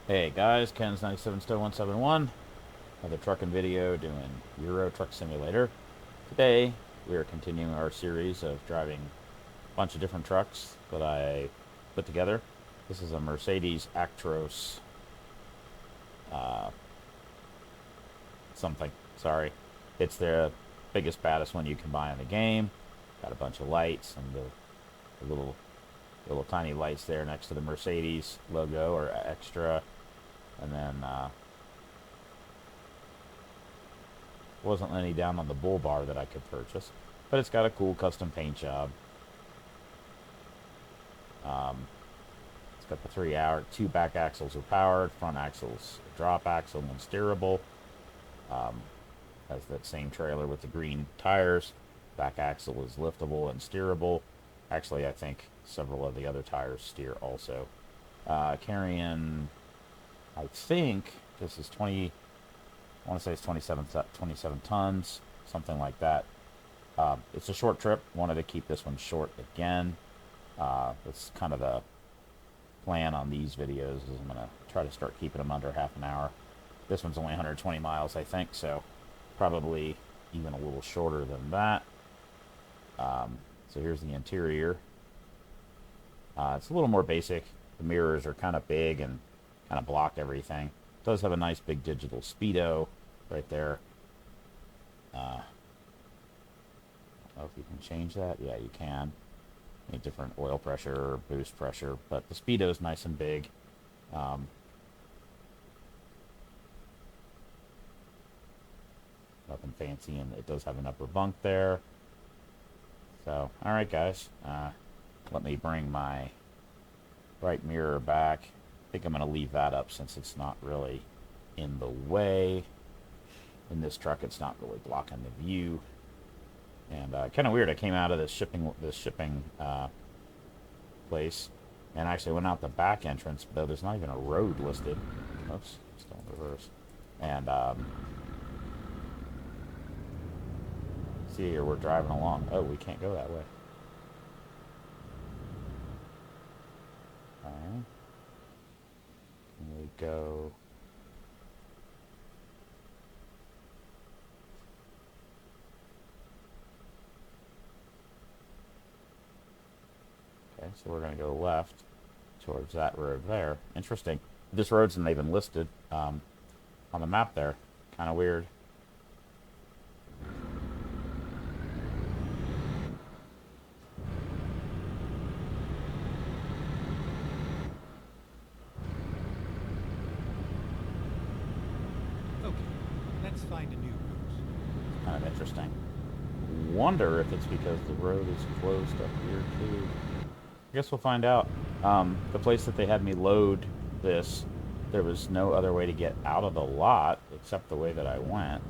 Hey guys, Ken's 97 Stowe 171. Another trucking video doing Euro Truck Simulator. Today we are continuing our series of driving a bunch of different trucks that I put together. This is a Mercedes Actros uh, something. Sorry. It's the biggest, baddest one you can buy in the game. Got a bunch of lights and the little tiny lights there next to the Mercedes logo or extra. And then wasn't any down on the bull bar that I could purchase, but it's got a cool custom paint job. It's got the two back axles are powered, front axles drop axle and steerable. Has that same trailer with the green tires. Back axle is liftable and steerable. Actually, I think several of the other tires steer also. Carrying, I think this is 20. I want to say it's 27 tons, something like that. It's a short trip. Wanted to keep this one short again. That's kind of the plan on these videos. Is I'm gonna try to start keeping them under half an hour. This one's only 120 miles, I think, so probably even a little shorter than that. So here's the interior. It's a little more basic. The mirrors are kind of big and kind of block everything. It does have a nice big digital speedo right there. I don't know if you can change that. Yeah, you can. Any different oil pressure or boost pressure, but the speedo is nice and big. Nothing fancy, and it does have an upper bunk there. So, all right, guys. Let me bring my right mirror back. I think I'm going to leave that up since it's not really in the way. In this truck, it's not really blocking the view. And kind of weird. I came out of this shipping place, and actually went out the back entrance, though there's not even a road listed. Oops, still in reverse. And see here, we're driving along. Oh, we can't go that way. Alright. Can we go? Okay, so we're going to go left towards that road there. Interesting. This road's not even listed on the map there. Kind of weird. Okay, let's find a new route. Kind of interesting. Wonder if it's because the road is closed up here too. I guess we'll find out. The place that they had me load this, there was no other way to get out of the lot except the way that I went.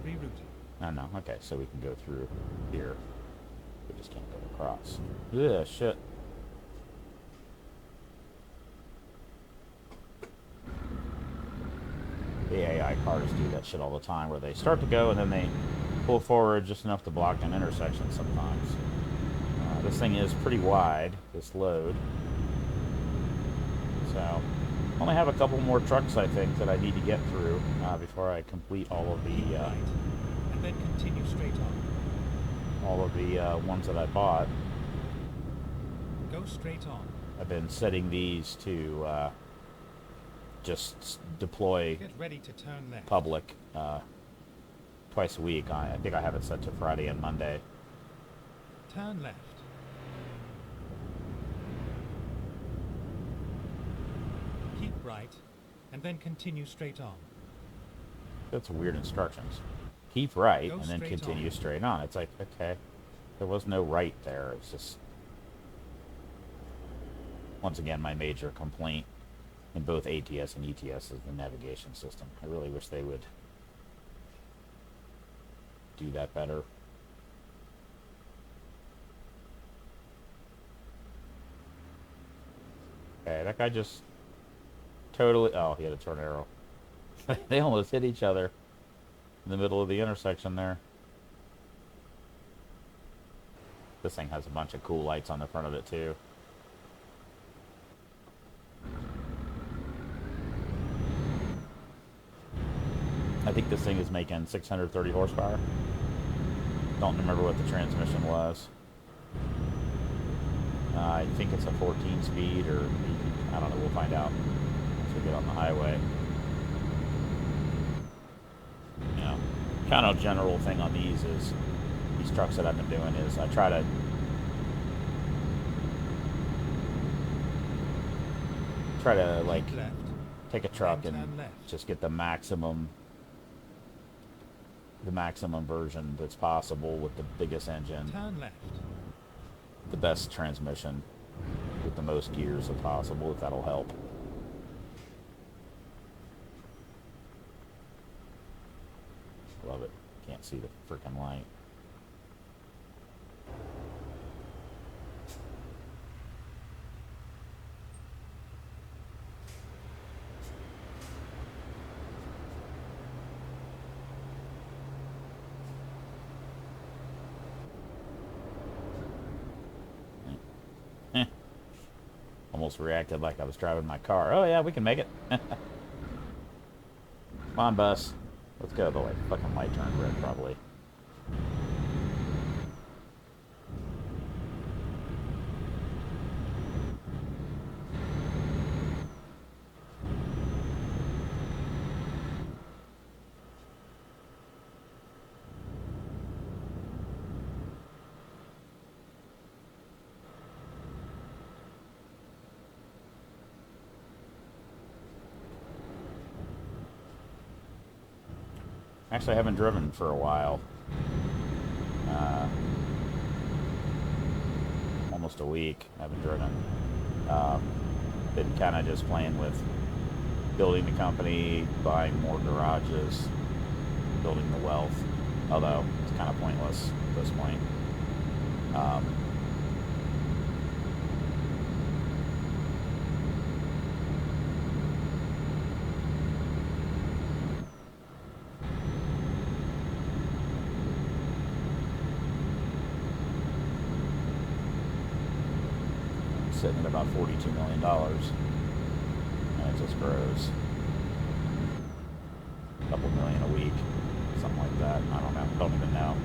Rerouting. Oh no, okay, so we can go through here. We just can't go across. Yeah, shit. The AI cars do that shit all the time where they start to go and then they pull forward just enough to block an intersection sometimes. This thing is pretty wide, this load. So, only have a couple more trucks, I think, that I need to get through before I complete all of Keep the right, and then continue straight on. ones that I bought. Go straight on. I've been setting these to just deploy Get ready to turn left. public twice a week. I think I have it set to Friday and Monday. Turn left. Keep right, and then continue straight on. That's weird instructions. Keep right Go and then straight continue on. straight on. It's like, okay, there was no right there. It's just, once again, my major complaint in both ATS and ETS is the navigation system. I really wish they would do that better. Okay, that guy just totally... Oh, he had a tornado. They almost hit each other in the middle of the intersection there. This thing has a bunch of cool lights on the front of it too. think this thing is making 630 horsepower. Don't remember what the transmission was. I think it's a 14 speed, or I don't know. We'll find out once we get on the highway. You know, kind of general thing on these trucks that I've been doing is I try to like Keep left, take a truck then and turn left. just get the maximum version that's possible with the biggest engine, Turn left. the best transmission, with the most gears if possible, if that'll help. Love it. Can't see the freaking light. Almost reacted like I was driving my car. Oh yeah, we can make it. Come on, bus. Let's go. The fucking light turned red, probably. Actually, I haven't driven for a while. Almost a week. I haven't driven. Been kind of just playing with building the company, buying more garages, building the wealth. Although it's kind of pointless at this point. Sitting at about $42 million, and it just grows. A couple million a week, something like that. I don't know. Don't even know.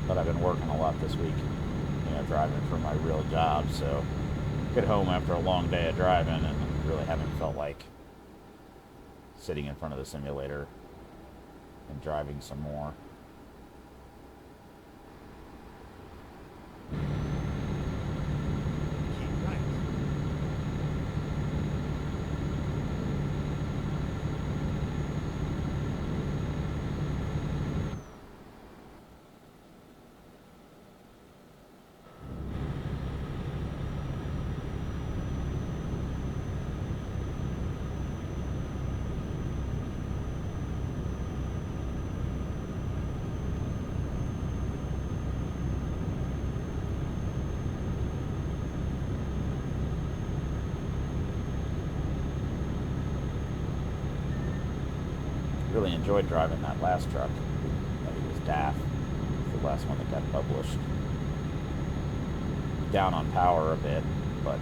But I've been working a lot this week, driving for my real job, so get home after a long day of driving and really haven't felt like sitting in front of the simulator and driving some more. Keep right. Really enjoyed driving that last truck. I think it was DAF, the last one that got published. Down on power a bit, but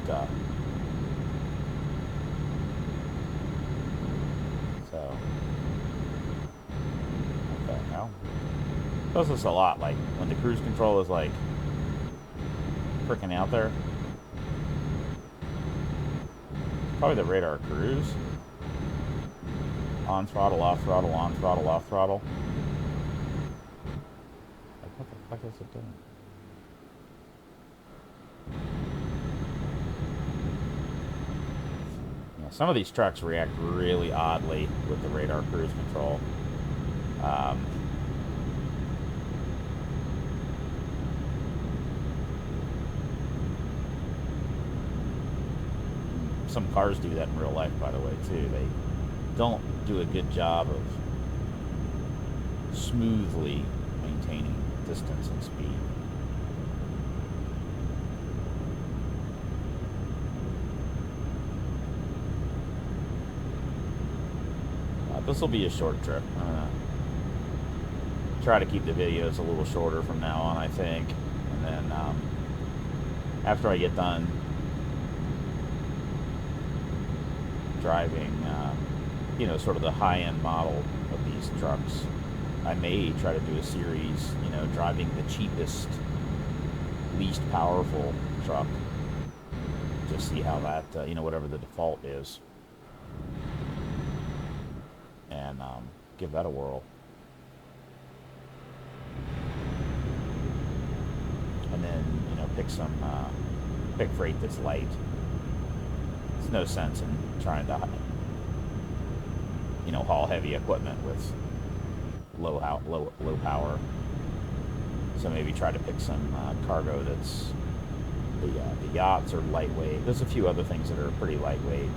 so okay, now does this a lot. Like when the cruise control is like freaking out there. Probably the radar cruise. On throttle, off throttle, on throttle, off throttle. Like, what the fuck is it doing? Yeah, some of these trucks react really oddly with the radar cruise control. Some cars do that in real life, by the way, too. They don't do a good job of smoothly maintaining distance and speed. This will be a short trip. I'm gonna try to keep the videos a little shorter from now on, I think. And then after I get done driving, sort of the high-end model of these trucks. I may try to do a series, driving the cheapest, least powerful truck. Just see how that, whatever the default is, and give that a whirl. And then, pick freight that's light. There's no sense in trying to, haul heavy equipment with low power. So maybe try to pick some cargo that's the yachts are lightweight. There's a few other things that are pretty lightweight.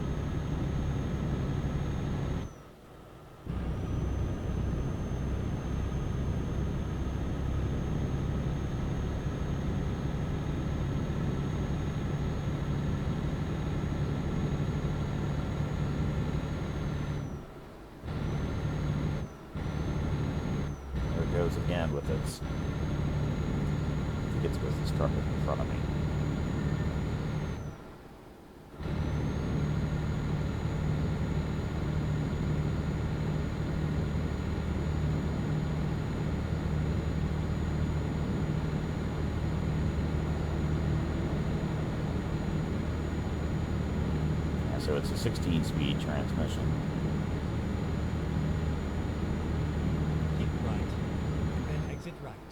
There it goes again with its. I think it's with this truck in front of me. So it's a 16-speed transmission. Keep right, and then exit right.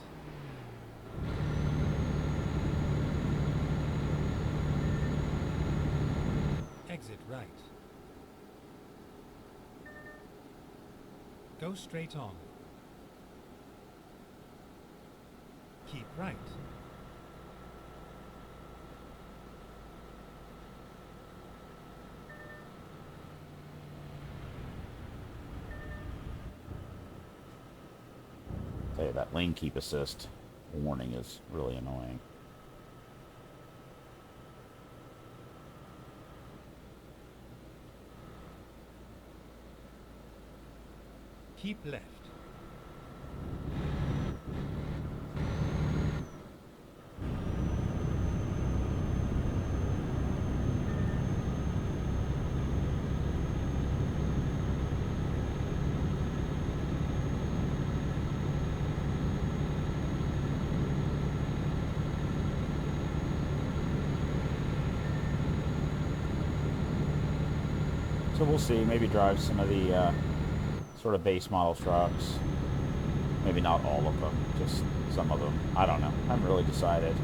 Exit right. Go straight on. Keep right. Tell you, that lane keep assist warning is really annoying. Keep left. So we'll see. Maybe drive some of the sort of base model trucks. Maybe not all of them, just some of them. I don't know. I haven't really decided.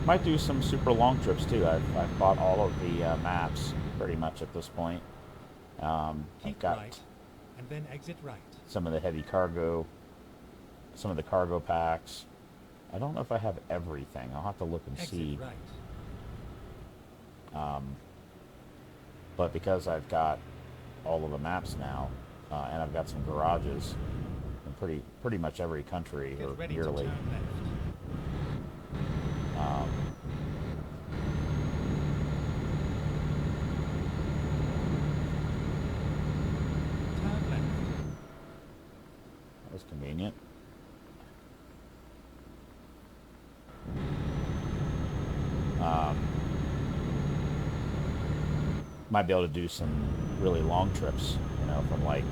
Might do some super long trips too. I've bought all of the maps pretty much at this point. I've Keep got right, and then exit right. some of the heavy cargo, some of the cargo packs. I don't know if I have everything. I'll have to look and Exit see. right. But because I've got all of the maps now, and I've got some garages in pretty much every country Get or ready nearly. to turn left. Turn left. That was convenient. Might be able to do some really long trips, from like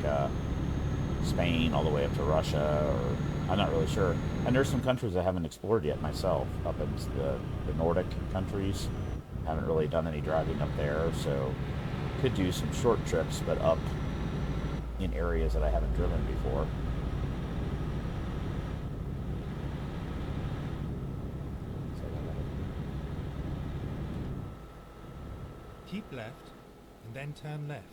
Spain all the way up to Russia, or I'm not really sure. And there's some countries I haven't explored yet myself, up in the Nordic countries. Haven't really done any driving up there, so could do some short trips, but up in areas that I haven't driven before. Keep left, and then turn left.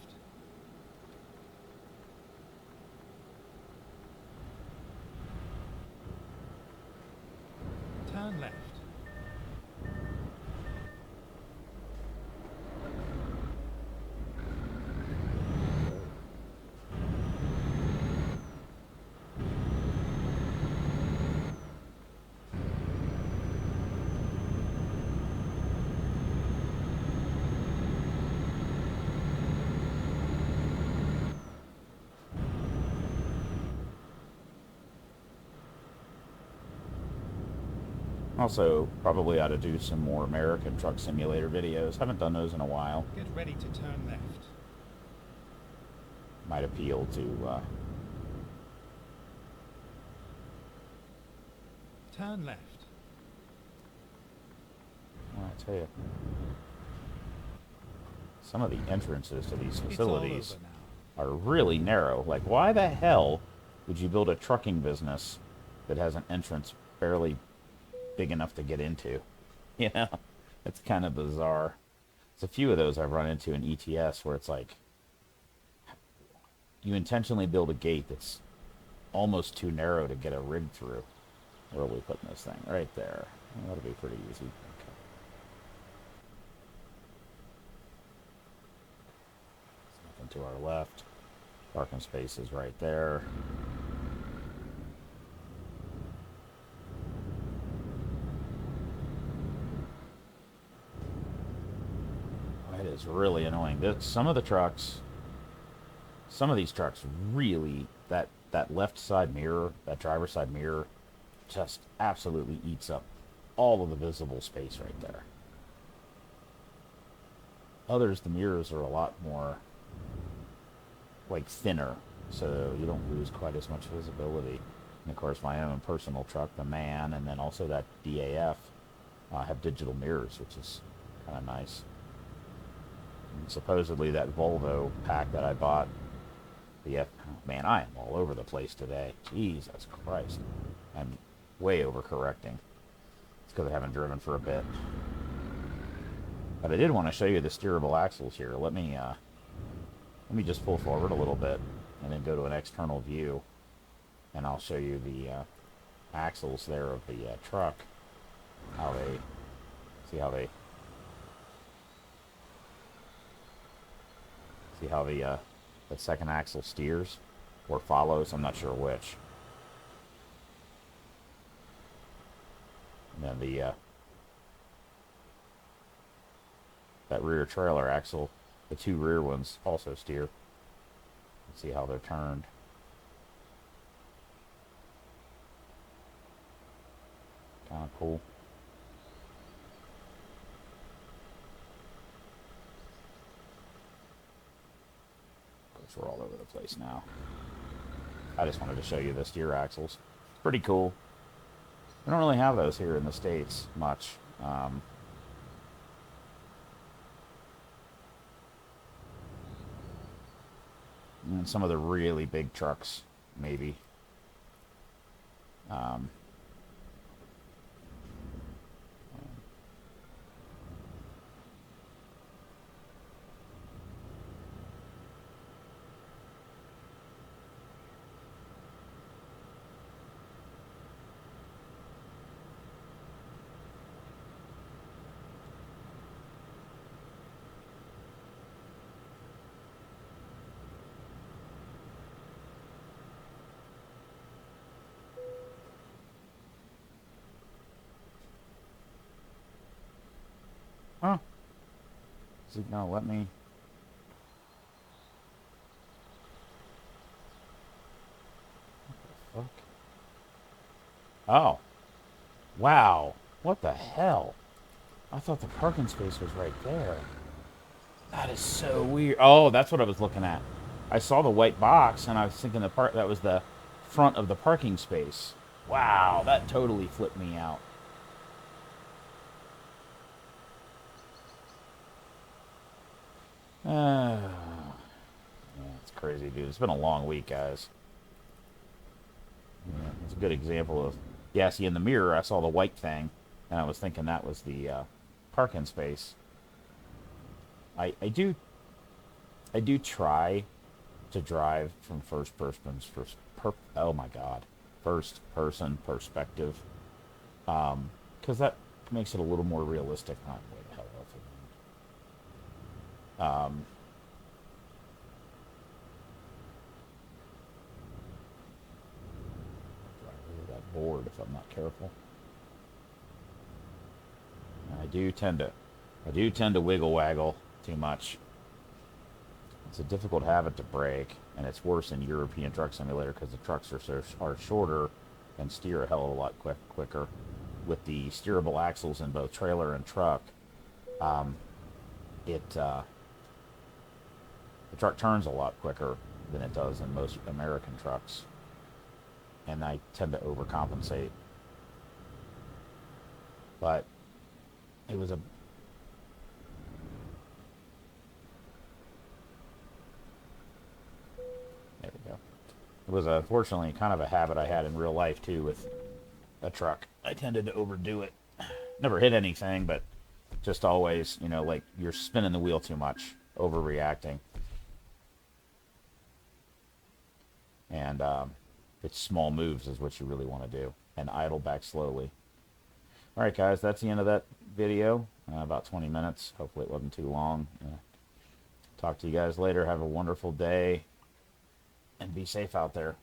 Turn left. Also, probably ought to do some more American Truck Simulator videos. Haven't done those in a while. Get ready to turn left. Might appeal to, Turn left. well, I tell you, some of the entrances to these It's all facilities over now. are really narrow. Like, why the hell would you build a trucking business that has an entrance barely big enough to get into? You know, it's kind of bizarre. There's a few of those I've run into in ETS where it's like, you intentionally build a gate that's almost too narrow to get a rig through. Where are we putting this thing? Right there. That'll be pretty easy. Okay. There's nothing to our left. Parking space is right there. It is really annoying. Some of these trucks really, that left side mirror, that driver's side mirror, just absolutely eats up all of the visible space right there. Others, the mirrors are a lot more, like, thinner, so you don't lose quite as much visibility. And of course, my own personal truck, the Man, and then also that DAF, have digital mirrors, which is kind of nice. And supposedly that Volvo pack that I bought, man, I am all over the place today. Jesus Christ. I'm way overcorrecting. It's because I haven't driven for a bit. But I did want to show you the steerable axles here. Let me just pull forward a little bit and then go to an external view, and I'll show you the axles there of the truck. See how the second axle steers or follows. I'm not sure which. And then that rear trailer axle, the two rear ones also steer. Let's see how they're turned. Kind of cool. Of course, we're all over the place now. I just wanted to show you the steer axles. Pretty cool. We don't really have those here in the States much. And some of the really big trucks, maybe. Huh? Is it gonna let me? What the fuck? Oh. Wow. What the hell? I thought the parking space was right there. That is so weird. Oh, that's what I was looking at. I saw the white box, and I was thinking that was the front of the parking space. Wow, that totally flipped me out. Yeah, it's crazy, dude. It's been a long week, guys. Yeah, it's a good example of... Yeah, see, in the mirror, I saw the white thing, and I was thinking that was the parking space. I do try to drive from first person perspective, because that makes it a little more realistic. Not way the hell off of that board if I'm not careful. I do tend to wiggle waggle too much. It's a difficult habit to break, and it's worse in European Truck Simulator because the trucks are shorter and steer a hell of a lot quicker. with the steerable axles in both trailer and truck, the truck turns a lot quicker than it does in most American trucks, and I tend to overcompensate. But it was a there we go. It was unfortunately kind of a habit I had in real life too with a truck. I tended to overdo it. Never hit anything, but just always, like you're spinning the wheel too much, overreacting. And it's small moves is what you really want to do, and idle back slowly. All right, guys, that's the end of that video. About 20 minutes. Hopefully it wasn't too long. Talk to you guys later. Have a wonderful day, and be safe out there.